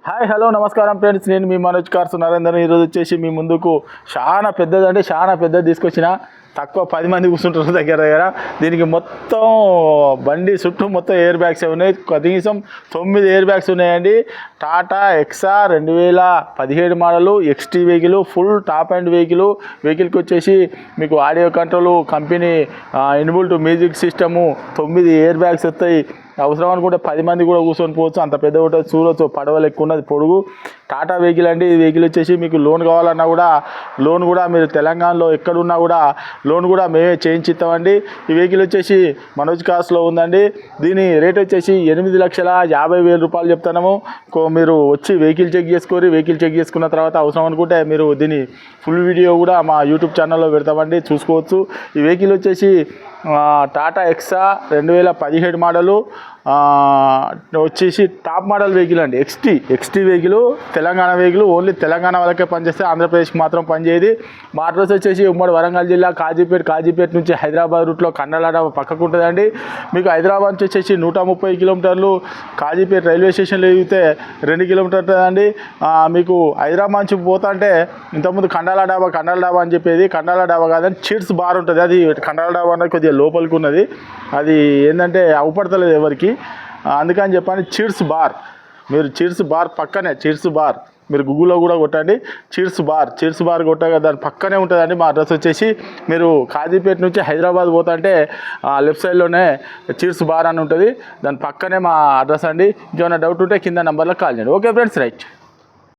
Hi hello నమస్కారం friends, నేను మీ Manoj cars Narender. ఈరోజు వచ్చేసి మీ ముందుకు చాలా పెద్దది, అంటే చాలా పెద్దది తీసుకొచ్చిన. తక్కువ 10 మంది కూర్చుంటారు దగ్గర. దీనికి మొత్తం బండి చుట్టూ మొత్తం ఎయిర్ బ్యాగ్స్ ఉన్నాయి. కనీసం 9 ఎయిర్ బ్యాగ్స్ ఉన్నాయండి. Tata Hexa 2017 model XT vehicle, full top and వెహికల్కి వచ్చేసి మీకు audio control, company inbuilt music system, 9 air bags వస్తాయి. అవసరం అనుకుంటే 10 మంది కూడా కూర్చొని పోవచ్చు, అంత పెద్ద ఉంటుంది. చూడవచ్చు, పడవలు ఎక్కువ ఉన్నది, పొడుగు టాటా వెహికల్ అండి. ఈ వెహికల్ వచ్చేసి మీకు లోన్ కావాలన్నా కూడా లోన్ కూడా మీరు తెలంగాణలో ఎక్కడున్నా కూడా లోన్ కూడా మేమే చేయించిస్తామండి. ఈ వెహికల్ వచ్చేసి మనోజ్ కార్స్లో ఉందండి. దీని రేట్ వచ్చేసి 8,50,000 రూపాయలు చెప్తున్నాము. మీరు వచ్చి వెహికల్ చెక్ చేసుకోరి. వెహికల్ చెక్ చేసుకున్న తర్వాత అవసరం అనుకుంటే మీరు దీని ఫుల్ వీడియో కూడా మా యూట్యూబ్ ఛానల్లో పెడతామండి, చూసుకోవచ్చు. ఈ వెహికల్ వచ్చేసి టాటా ఎక్సా 2017 మోడలు వచ్చేసి టాప్ మోడల్ వెహికల్ అండి. ఎక్స్టీ vehicle, Telangana vehicle. Only Telangana వాళ్ళకే పనిచేస్తే, ఆంధ్రప్రదేశ్కి మాత్రం పనిచేయదు. మా అడ్రస్ వచ్చేసి ఉమ్మడి వరంగల్ జిల్లా కాజీపేట నుంచి హైదరాబాద్ రూట్లో కండలాడ పక్కకు ఉంటుందండి. మీకు హైదరాబాద్ నుంచి వచ్చేసి 130 కిలోమీటర్లు, కాజీపేట రైల్వే స్టేషన్లో ఎగితే 2 కిలోమీటర్లు ఉంటుందండి. మీకు హైదరాబాద్ నుంచి పోతా అంటే ఇంతకుముందు కండాల డాబా అని చెప్పేది, కండాల డాబా కాదని చిట్స్ బార్ ఉంటుంది. అది కండాల డాబా అనేది కొద్దిగా లోపలికి ఉన్నది. అది ఏంటంటే అవపడతలేదు ఎవరికి, అందుకని చెప్పని చిట్స్ బార్. మీరు చిట్స్ బార్ పక్కనే, చిట్స్ బార్ మీరు గూగుల్లో కూడా కొట్టండి. చిట్స్ బార్ కొట్టగా దాని పక్కనే ఉంటుందండి. మా అడ్రస్ వచ్చేసి మీరు కాజీపేట నుంచి హైదరాబాద్ పోతా అంటే లెఫ్ట్ సైడ్లోనే చిట్స్ బార్ అని ఉంటుంది, దాని పక్కనే మా అడ్రస్ అండి. ఇంకేమైనా డౌట్ ఉంటే కింద నెంబర్లో కాల్ చేయండి. Okay friends, right.